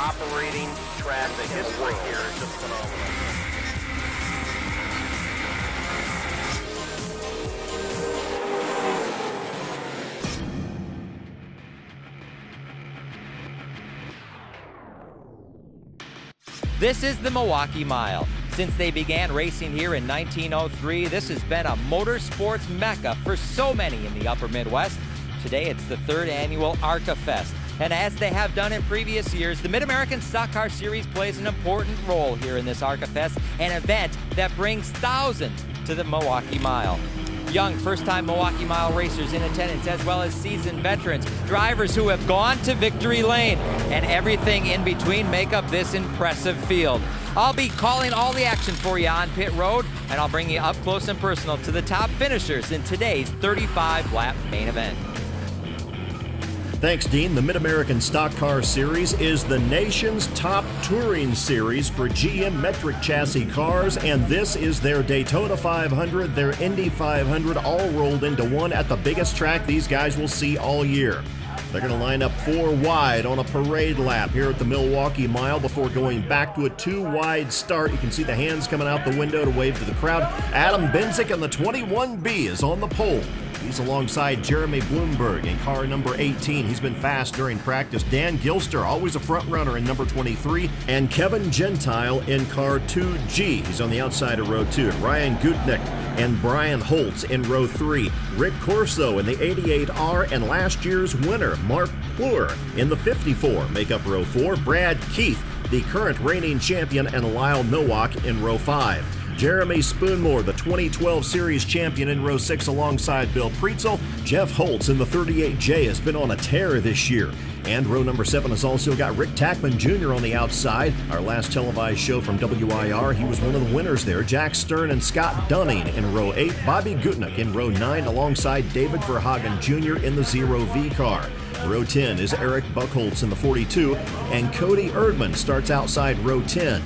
operating track. The history here is just phenomenal. This is the Milwaukee Mile. Since they began racing here in 1903, this has been a motorsports mecca for so many in the upper Midwest. Today it's the 3rd annual ARCAfest. And as they have done in previous years, the Mid-American Stock Car Series plays an important role here in this ARCAfest, an event that brings thousands to the Milwaukee Mile. Young first-time Milwaukee Mile racers in attendance, as well as seasoned veterans, drivers who have gone to victory lane, and everything in between make up this impressive field. I'll be calling all the action for you on pit road, and I'll bring you up close and personal to the top finishers in today's 35-lap main event. Thanks, Dean. The Mid-American Stock Car Series is the nation's top touring series for GM metric chassis cars, and this is their Daytona 500, their Indy 500, all rolled into one at the biggest track these guys will see all year. They're going to line up 4 wide on a parade lap here at the Milwaukee Mile before going back to a 2-wide start. You can see the hands coming out the window to wave to the crowd. Adam Benzik in the 21B is on the pole. He's alongside Jeremy Bloomberg in car number 18. He's been fast during practice. Dan Gilster, always a front runner in number 23. And Kevin Gentile in car 2G. He's on the outside of row 2. Ryan Gutnick and Brian Holtz in row 3. Rick Corso in the 88R, and last year's winner, Mark Plur, in the 54 make up row 4. Brad Keith, the current reigning champion, and Lyle Nowak in row 5. Jeremy Spoonmore, the 2012 Series champion, in row 6 alongside Bill Preetzel. Jeff Holtz in the 38J has been on a tear this year. And row number 7 has also got Rick Tackman Jr. on the outside. Our last televised show from WIR, he was one of the winners there. Jack Stern and Scott Dunning in row 8. Bobby Gutnick in row 9 alongside David Verhagen Jr. in the 0V car. Row 10 is Eric Buchholz in the 42, and Cody Erdman starts outside row 10.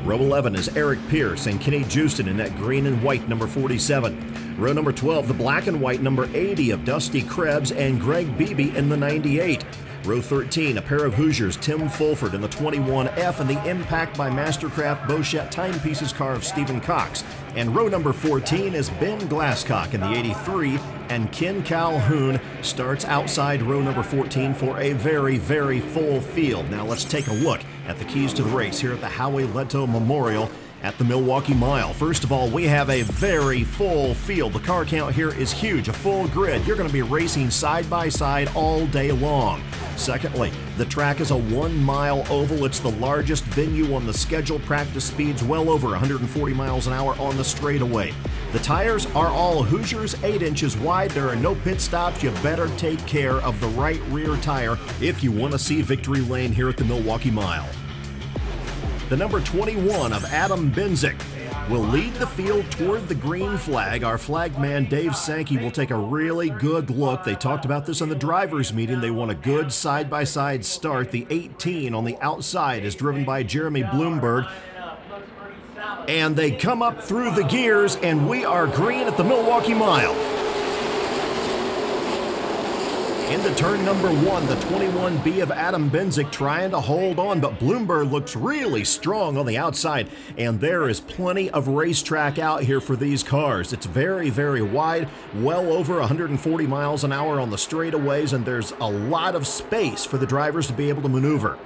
Row 11 is Eric Pierce and Kenny Justin in that green and white number 47. Row number 12, the black and white number 80 of Dusty Krebs and Greg Beebe in the 98. Row 13, a pair of Hoosiers, Tim Fulford in the 21F, and the Impact by Mastercraft Bochette Timepieces car of Stephen Cox. And row number 14 is Ben Glasscock in the 83, and Ken Calhoun starts outside row number 14 for a very, very full field. Now let's take a look at the keys to the race here at the Howie Lettow Memorial at the Milwaukee Mile. First of all, we have a very full field. The car count here is huge, a full grid. You're going to be racing side by side all day long. Secondly, the track is a 1-mile oval. It's the largest venue on the schedule. Practice speeds well over 140 miles an hour on the straightaway. The tires are all Hoosiers, 8 inches wide. There are no pit stops. You better take care of the right rear tire if you want to see victory lane here at the Milwaukee Mile. The number 21 of Adam Benzik will lead the field toward the green flag. Our flagman Dave Sankey will take a really good look. They talked about this in the drivers' meeting. They want a good side-by-side start. The 18 on the outside is driven by Jeremy Bloomberg. And they come up through the gears, and we are green at the Milwaukee Mile. Into turn number 1, the 21B of Adam Benzik trying to hold on, but Bloomberg looks really strong on the outside, and there is plenty of racetrack out here for these cars. It's very, very wide, well over 140 miles an hour on the straightaways, and there's a lot of space for the drivers to be able to maneuver.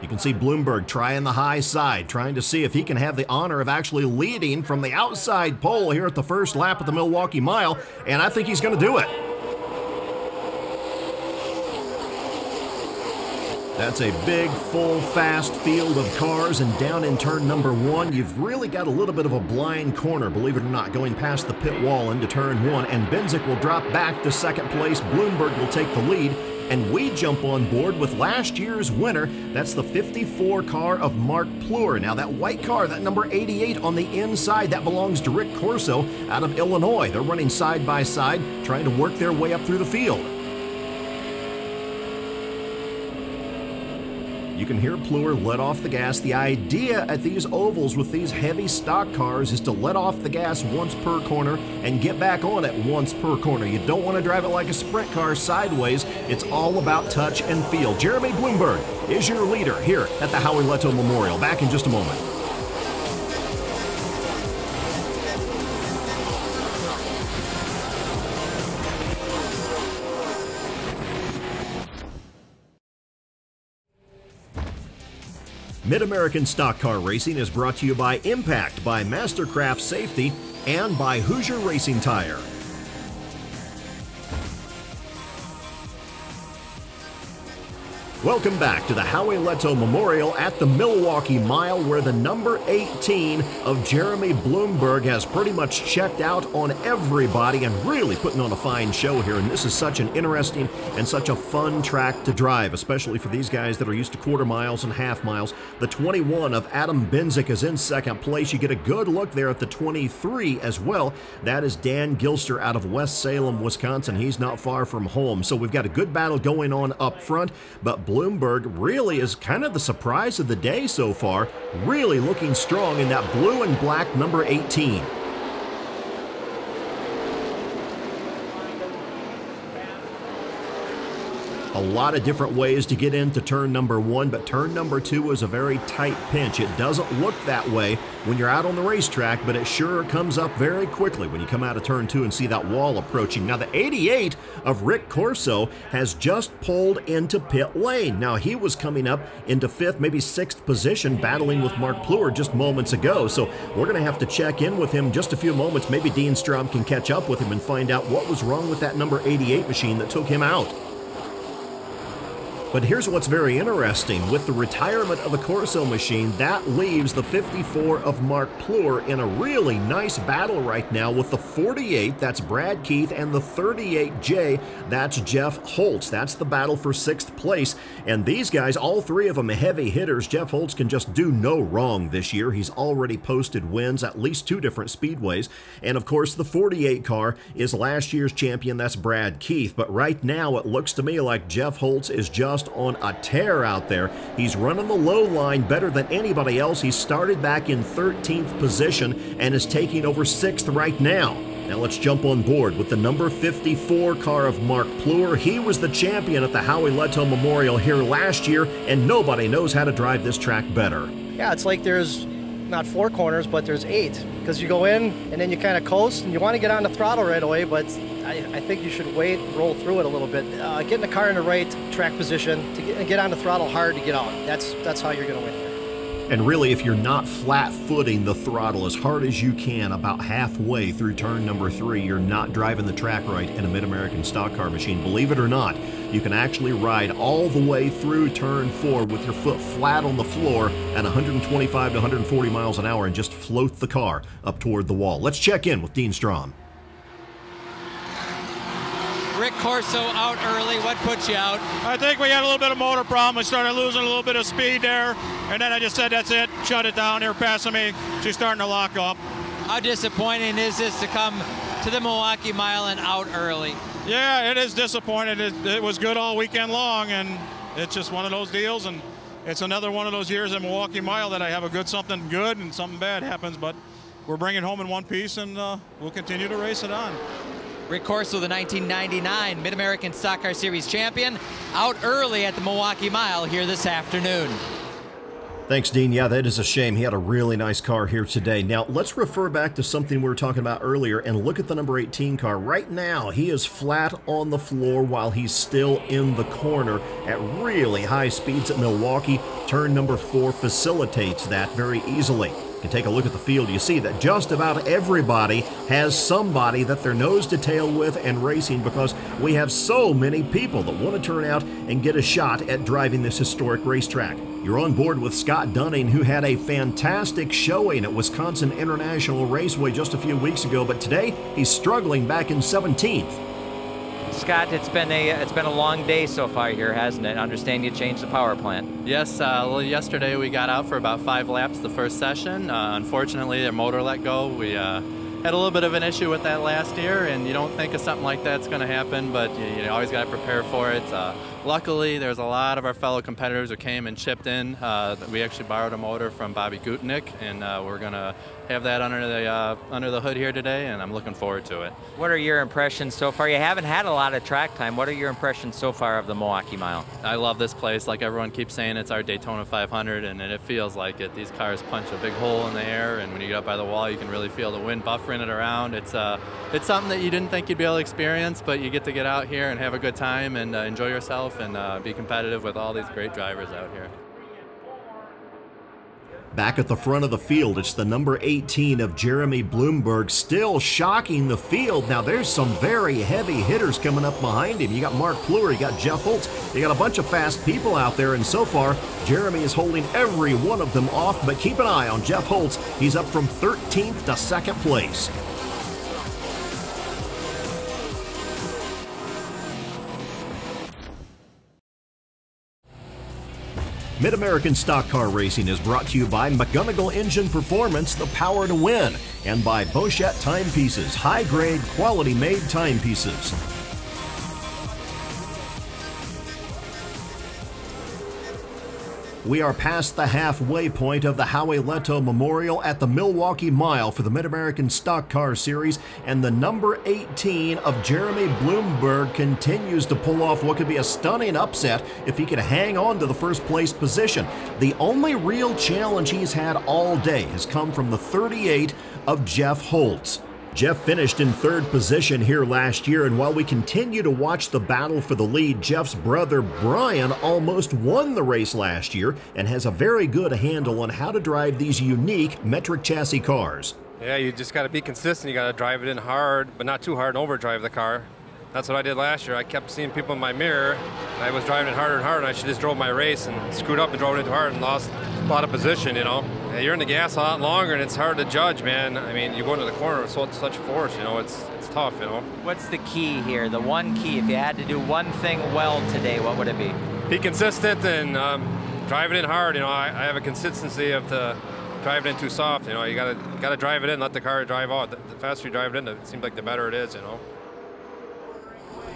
You can see Bloomberg trying the high side, trying to see if he can have the honor of actually leading from the outside pole here at the first lap of the Milwaukee Mile, and I think he's going to do it. That's a big, full, fast field of cars, and down in turn number 1, you've really got a little bit of a blind corner, believe it or not, going past the pit wall into turn 1, and Benzik will drop back to second place. Bloomberg will take the lead, and we jump on board with last year's winner. That's the 54 car of Mark Plur. Now that white car, that number 88 on the inside, that belongs to Rick Corso out of Illinois. They're running side by side, trying to work their way up through the field. You can hear Plur let off the gas. The idea at these ovals with these heavy stock cars is to let off the gas once per corner and get back on it once per corner. You don't want to drive it like a sprint car sideways. It's all about touch and feel. Jeremy Bloomberg is your leader here at the Howie Lettow Memorial. Back in just a moment. Mid-American Stock Car Racing is brought to you by Impact, by Mastercraft Safety, and by Hoosier Racing Tire. Welcome back to the Howie Lettow Memorial at the Milwaukee Mile, where the number 18 of Jeremy Bloomberg has pretty much checked out on everybody and really putting on a fine show here. And this is such an interesting and such a fun track to drive, especially for these guys that are used to quarter miles and half miles. The 21 of Adam Benzik is in second place. You get a good look there at the 23 as well. That is Dan Gilster out of West Salem, Wisconsin. He's not far from home. So we've got a good battle going on up front, but Bloomberg really is kind of the surprise of the day so far, really looking strong in that blue and black number 18. A lot of different ways to get into turn number 1, but turn number 2 is a very tight pinch. It doesn't look that way when you're out on the racetrack, but it sure comes up very quickly when you come out of turn 2 and see that wall approaching. Now, the 88 of Rick Corso has just pulled into pit lane. Now, he was coming up into 5th, maybe 6th position, battling with Mark Plur just moments ago. So we're going to have to check in with him in just a few moments. Maybe Dean Strom can catch up with him and find out what was wrong with that number 88 machine that took him out. But here's what's very interesting. With the retirement of the Corso machine, that leaves the 54 of Mark Plur in a really nice battle right now with the 48, that's Brad Keith, and the 38J, that's Jeff Holtz. That's the battle for 6th place. And these guys, all three of them heavy hitters. Jeff Holtz can just do no wrong this year. He's already posted wins at least 2 different speedways. And of course, the 48 car is last year's champion, that's Brad Keith. But right now, it looks to me like Jeff Holtz is just on a tear out there. He's running the low line better than anybody else. He started back in 13th position and is taking over 6th right now. Now let's jump on board with the number 54 car of Mark Plur. He was the champion at the Howie Lettow Memorial here last year, and nobody knows how to drive this track better. Yeah, it's like there's not 4 corners, but there's 8, because you go in and then you kind of coast and you want to get on the throttle right away, but I think you should wait, roll through it a little bit, getting the car in the right track position to get on the throttle hard to get out. That's how you're going to win here. And really, if you're not flat-footing the throttle as hard as you can about halfway through turn number 3, you're not driving the track right in a Mid-American stock car machine. Believe it or not, you can actually ride all the way through turn 4 with your foot flat on the floor at 125 to 140 miles an hour and just float the car up toward the wall. Let's check in with Dean Strom. Rick Corso out early. What put you out? I think we had a little bit of motor problem. We started losing a little bit of speed there, and then I just said, that's it, shut it down. They were passing me. She's starting to lock up. How disappointing is this to come to the Milwaukee Mile and out early? Yeah, it is disappointing. It was good all weekend long, and it's just one of those deals, and it's another one of those years in Milwaukee Mile that I have a good something good and something bad happens, but we're bringing home in one piece, and we'll continue to race it on. Rick Corso, the 1999 Mid-American Stock Car Series champion, out early at the Milwaukee Mile here this afternoon. Thanks, Dean. Yeah, that is a shame. He had a really nice car here today. Now, let's refer back to something we were talking about earlier and look at the number 18 car. Right now, he is flat on the floor while he's still in the corner at really high speeds at Milwaukee. Turn number 4 facilitates that very easily. You can take a look at the field. You see that just about everybody has somebody that they're nose to tail with and racing, because we have so many people that want to turn out and get a shot at driving this historic racetrack. You're on board with Scott Dunning, who had a fantastic showing at Wisconsin International Raceway just a few weeks ago, but today he's struggling back in 17th. Scott, it's been a long day so far here, hasn't it? I understand you changed the power plant. Yes, well, yesterday we got out for about 5 laps the first session. Unfortunately, their motor let go. We had a little bit of an issue with that last year, and you don't think of something like that's going to happen, but you always got to prepare for it. Luckily, there's a lot of our fellow competitors who came and chipped in. We actually borrowed a motor from Bobby Gutnick, and we're going to have that under the hood here today, and I'm looking forward to it. What are your impressions so far? You haven't had a lot of track time. What are your impressions so far of the Milwaukee Mile? I love this place. Like everyone keeps saying, it's our Daytona 500, and it feels like it. These cars punch a big hole in the air, and when you get up by the wall, you can really feel the wind buffering it around. It's something that you didn't think you'd be able to experience, but you get to get out here and have a good time and enjoy yourself and be competitive with all these great drivers out here. Back at the front of the field, it's the number 18 of Jeremy Bloomberg, still shocking the field. Now there's some very heavy hitters coming up behind him. You got Mark Pleurer, you got Jeff Holtz, you got a bunch of fast people out there, and so far Jeremy is holding every one of them off, but keep an eye on Jeff Holtz. He's up from 13th to 2nd place. Mid-American Stock Car Racing is brought to you by McGunegill Engine Performance, the power to win, and by Bochette Timepieces, high-grade, quality-made timepieces. We are past the halfway point of the Howie Lettow Memorial at the Milwaukee Mile for the Mid-American Stock Car Series, and the number 18 of Jeremy Bloomberg continues to pull off what could be a stunning upset if he could hang on to the first place position. The only real challenge he's had all day has come from the 38 of Jeff Holtz. Jeff finished in 3rd position here last year, and while we continue to watch the battle for the lead, Jeff's brother Brian almost won the race last year and has a very good handle on how to drive these unique metric chassis cars. Yeah, you just got to be consistent. You got to drive it in hard, but not too hard and overdrive the car. That's what I did last year. I kept seeing people in my mirror, and I was driving it harder and harder, and I should just drove my race and screwed up and drove it too hard and lost a lot of position, you know. And you're in the gas a lot longer, and it's hard to judge, man. I mean, you go into the corner with such force, you know, it's tough, you know. What's the key here, the one key? If you had to do one thing well today, what would it be? Be consistent and drive it in hard, you know. I have a consistency of the driving in too soft, you know. You gotta drive it in, let the car drive out. The faster you drive it in, it seems like the better it is, you know.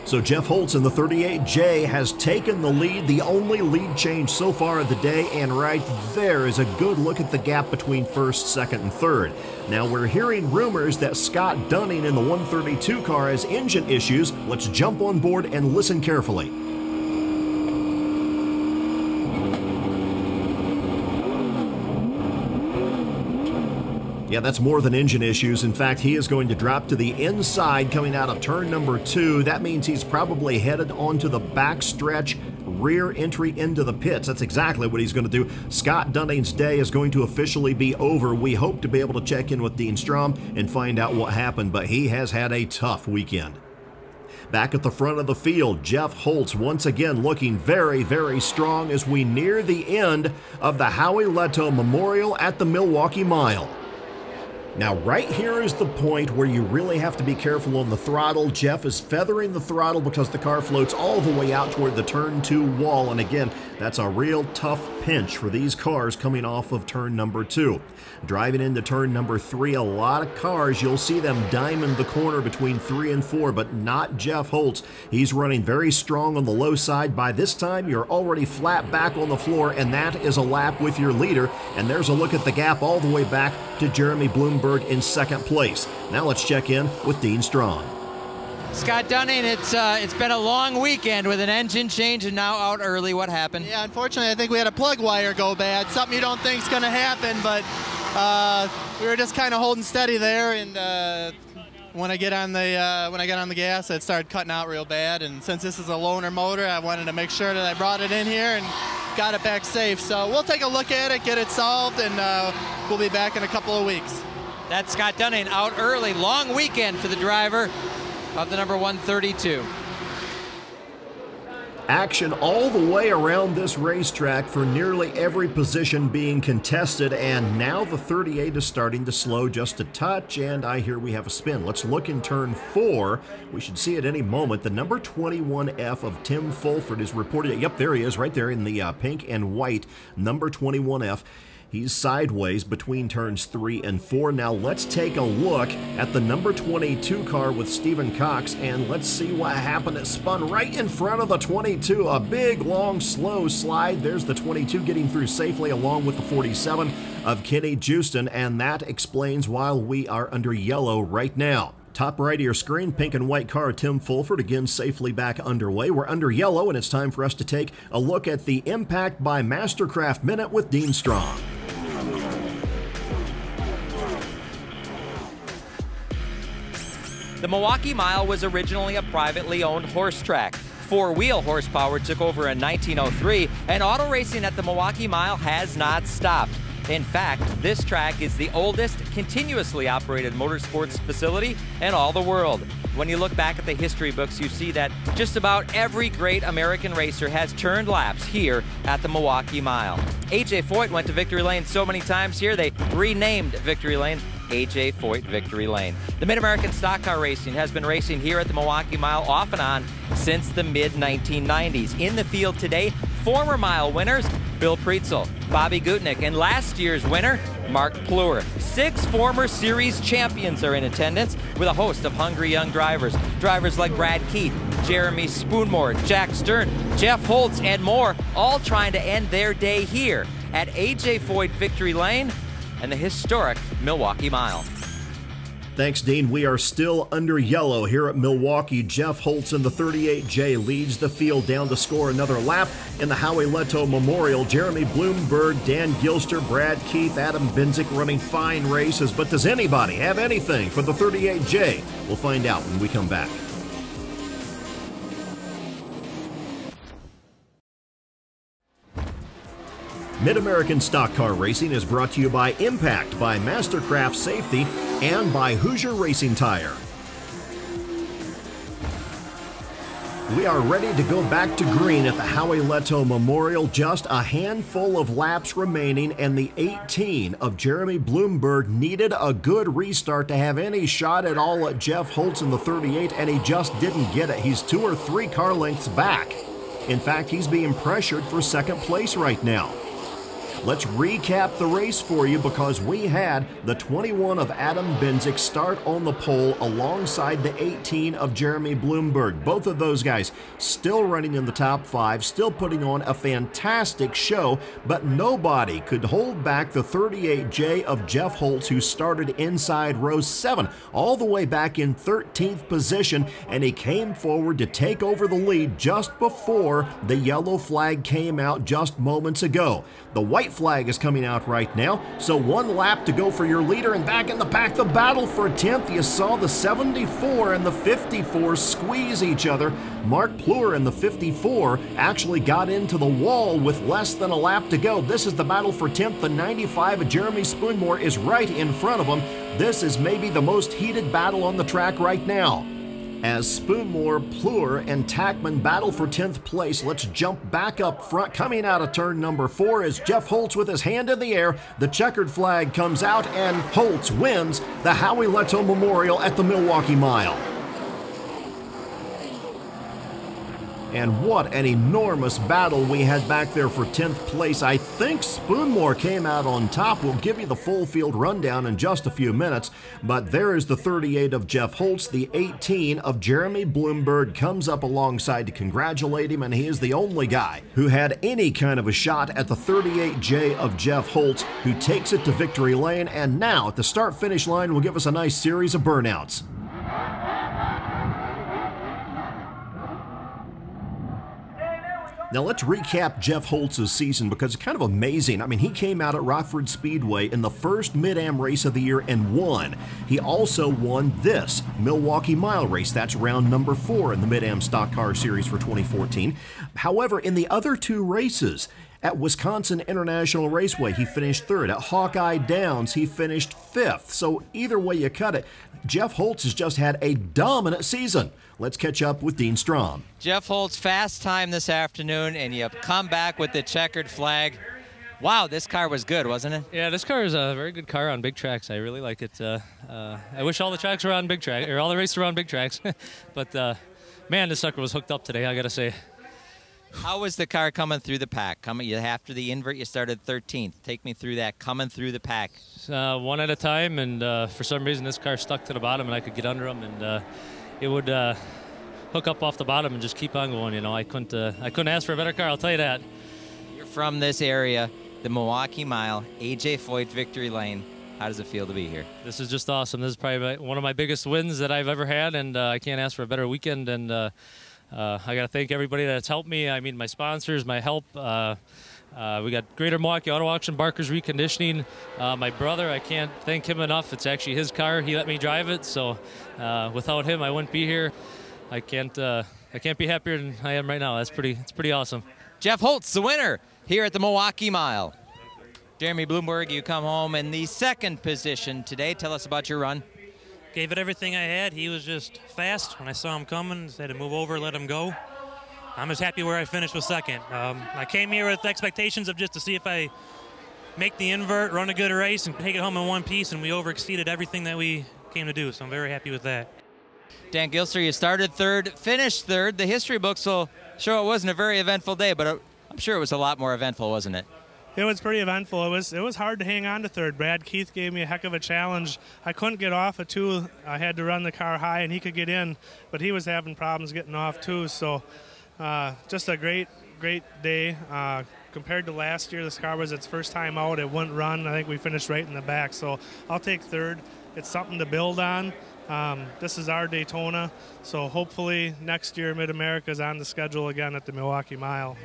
So Jeff Holtz in the 38J has taken the lead, the only lead change so far of the day, and right there is a good look at the gap between 1st, 2nd, and 3rd. Now we're hearing rumors that Scott Dunning in the 132 car has engine issues. Let's jump on board and listen carefully. Yeah, that's more than engine issues. In fact, he is going to drop to the inside coming out of turn number 2. That means he's probably headed onto the backstretch rear entry into the pits. That's exactly what he's going to do. Scott Dunning's day is going to officially be over. We hope to be able to check in with Dean Strom and find out what happened, but he has had a tough weekend. Back at the front of the field, Jeff Holtz once again looking very, very strong as we near the end of the Howie Lettow Memorial at the Milwaukee Mile. Now right here is the point where you really have to be careful on the throttle. Jeff is feathering the throttle because the car floats all the way out toward the turn 2 wall, and again, that's a real tough pinch for these cars coming off of turn number 2. Driving into turn number 3, a lot of cars, you'll see them diamond the corner between 3 and 4, but not Jeff Holtz. He's running very strong on the low side. By this time, you're already flat back on the floor, and that is a lap with your leader, and there's a look at the gap all the way back to Jeremy Bloomberg in 2nd place. Now let's check in with Dean Strong. Scott Dunning, it's been a long weekend with an engine change and now out early. What happened? Yeah, unfortunately, I think we had a plug wire go bad. Something you don't think is going to happen, but we were just kind of holding steady there. And when I got on the gas, it started cutting out real bad. And since this is a loaner motor, I wanted to make sure that I brought it in here and got it back safe. So we'll take a look at it, get it solved, and we'll be back in a couple of weeks. That's Scott Dunning out early. Long weekend for the driver of the number 132. Action all the way around this racetrack for nearly every position being contested, and now the 38 is starting to slow just a touch, and I hear we have a spin. Let's look in turn 4. We should see at any moment the number 21F of Tim Fulford is reported. Yep, there he is right there in the pink and white number 21F. He's sideways between turns 3 and 4. Now let's take a look at the number 22 car with Stephen Cox, and let's see what happened. It spun right in front of the 22. A big, long, slow slide. There's the 22 getting through safely along with the 47 of Kenny Justin, and that explains why we are under yellow right now. Top right of your screen, pink and white car Tim Fulford again safely back underway. We're under yellow, and it's time for us to take a look at the Impact by Mastercraft Minute with Dean Strong. The Milwaukee Mile was originally a privately owned horse track. Four-wheel horsepower took over in 1903, and auto racing at the Milwaukee Mile has not stopped. In fact, this track is the oldest continuously operated motorsports facility in all the world. When you look back at the history books, you see that just about every great American racer has turned laps here at the Milwaukee Mile. A.J. Foyt went to Victory Lane so many times here, they renamed Victory Lane A.J. Foyt Victory Lane. The Mid-American Stock Car Racing has been racing here at the Milwaukee Mile off and on since the mid-1990s. In the field today, former mile winners Bill Preetzel, Bobby Gutnick, and last year's winner, Mark Pleurer. 6 former series champions are in attendance with a host of hungry young drivers. Drivers like Brad Keith, Jeremy Spoonmore, Jack Stern, Jeff Holtz, and more, all trying to end their day here at A.J. Foyt Victory Lane and the historic Milwaukee Mile. Thanks, Dean. We are still under yellow here at Milwaukee. Jeff Holtz in the 38J leads the field down to score another lap in the Howie Lettow Memorial. Jeremy Bloomberg, Dan Gilster, Brad Keith, Adam Benzik running fine races. But does anybody have anything for the 38J? We'll find out when we come back. Mid-American Stock Car Racing is brought to you by Impact, by Mastercraft Safety, and by Hoosier Racing Tire. We are ready to go back to green at the Howie Lettow Memorial. Just a handful of laps remaining, and the 18 of Jeremy Bloomberg needed a good restart to have any shot at all at Jeff Holtz in the 38, and he just didn't get it. He's 2 or 3 car lengths back. In fact, he's being pressured for second place right now. Let's recap the race for you, because we had the 21 of Adam Benzik start on the pole alongside the 18 of Jeremy Bloomberg. Both of those guys still running in the top 5, still putting on a fantastic show, but nobody could hold back the 38J of Jeff Holtz, who started inside row 7, all the way back in 13th position, and he came forward to take over the lead just before the yellow flag came out just moments ago. The white flag is coming out right now, so 1 lap to go for your leader, and back in the pack, the battle for 10th. You saw the 74 and the 54 squeeze each other. Mark Pleurer in the 54 actually got into the wall with less than a lap to go. This is the battle for 10th. The 95 of Jeremy Spoonmore is right in front of him. This is maybe the most heated battle on the track right now. As Spoonmore, Pleurer, and Tackman battle for 10th place, let's jump back up front. Coming out of turn number 4 is Jeff Holtz with his hand in the air. The checkered flag comes out, and Holtz wins the Howie Lettow Memorial at the Milwaukee Mile. And what an enormous battle we had back there for 10th place. I think Spoonmore came out on top. We'll give you the full field rundown in just a few minutes. But there is the 38 of Jeff Holtz. The 18 of Jeremy Bloomberg comes up alongside to congratulate him, and he is the only guy who had any kind of a shot at the 38J of Jeff Holtz, who takes it to victory lane. And now at the start-finish line will give us a nice series of burnouts. Now let's recap Jeff Holtz's season, because it's kind of amazing. I mean, he came out at Rockford Speedway in the first Mid-Am race of the year and won. He also won this Milwaukee Mile race. That's round number 4 in the Mid-Am Stock Car Series for 2014. However, in the other 2 races, at Wisconsin International Raceway, he finished 3rd. At Hawkeye Downs, he finished 5th. So either way you cut it, Jeff Holtz has just had a dominant season. Let's catch up with Dean Strom. Jeff Holtz, fast time this afternoon, and you come back with the checkered flag. Wow, this car was good, wasn't it? Yeah, this car is a very good car on big tracks. I really like it. I wish all the tracks were on big tracks, or all the races were on big tracks. But man, this sucker was hooked up today, I gotta say. How was the car coming through the pack? After the invert, you started 13th. Take me through that, coming through the pack. One at a time, and for some reason this car stuck to the bottom, and I could get under them, and it would hook up off the bottom and just keep on going. You know, I couldn't ask for a better car, I'll tell you that. You're from this area, the Milwaukee Mile, A.J. Foyt Victory Lane. How does it feel to be here? This is just awesome. This is probably one of my biggest wins that I've ever had, and I can't ask for a better weekend. And I got to thank everybody that's helped me. I mean, my sponsors, my help. We got Greater Milwaukee Auto Auction, Barker's Reconditioning. My brother, I can't thank him enough. It's actually his car. He let me drive it, so without him, I wouldn't be here. I can't be happier than I am right now. It's pretty awesome. Jeff Holtz, the winner here at the Milwaukee Mile. Jeremy Bloomberg, you come home in the second position today. Tell us about your run. Gave it everything I had. He was just fast. When I saw him coming, I had to move over, let him go. I'm just happy where I finished with second. I came here with expectations of just to see if I make the invert, run a good race, and take it home in one piece, and we overexceeded everything that we came to do, so I'm very happy with that. Dan Gilster, you started third, finished third. The history books will show it wasn't a very eventful day, but I'm sure it was a lot more eventful, wasn't it? It was pretty eventful. It was hard to hang on to third. Brad Keith gave me a heck of a challenge. I couldn't get off at 2. I had to run the car high, and he could get in, but he was having problems getting off too. So just a great day. Compared to last year, this car was its first time out. It wouldn't run. I think we finished right in the back. So I'll take third. It's something to build on. This is our Daytona, so hopefully next year Mid-America is on the schedule again at the Milwaukee Mile.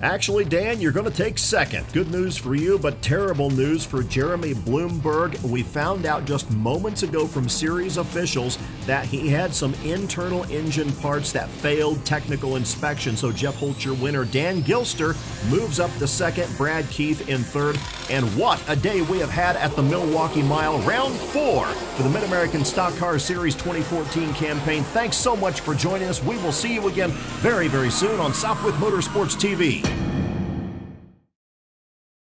Actually, Dan, you're going to take second. Good news for you, but terrible news for Jeremy Bloomberg. We found out just moments ago from series officials that he had some internal engine parts that failed technical inspection. So Jeff Holtz, your winner. Dan Gilster moves up to second, Brad Keith in third. And what a day we have had at the Milwaukee Mile. Round 4 for the Mid-American Stock Car Series 2014 campaign. Thanks so much for joining us. We will see you again very, very soon on Sopwith Motorsports TV.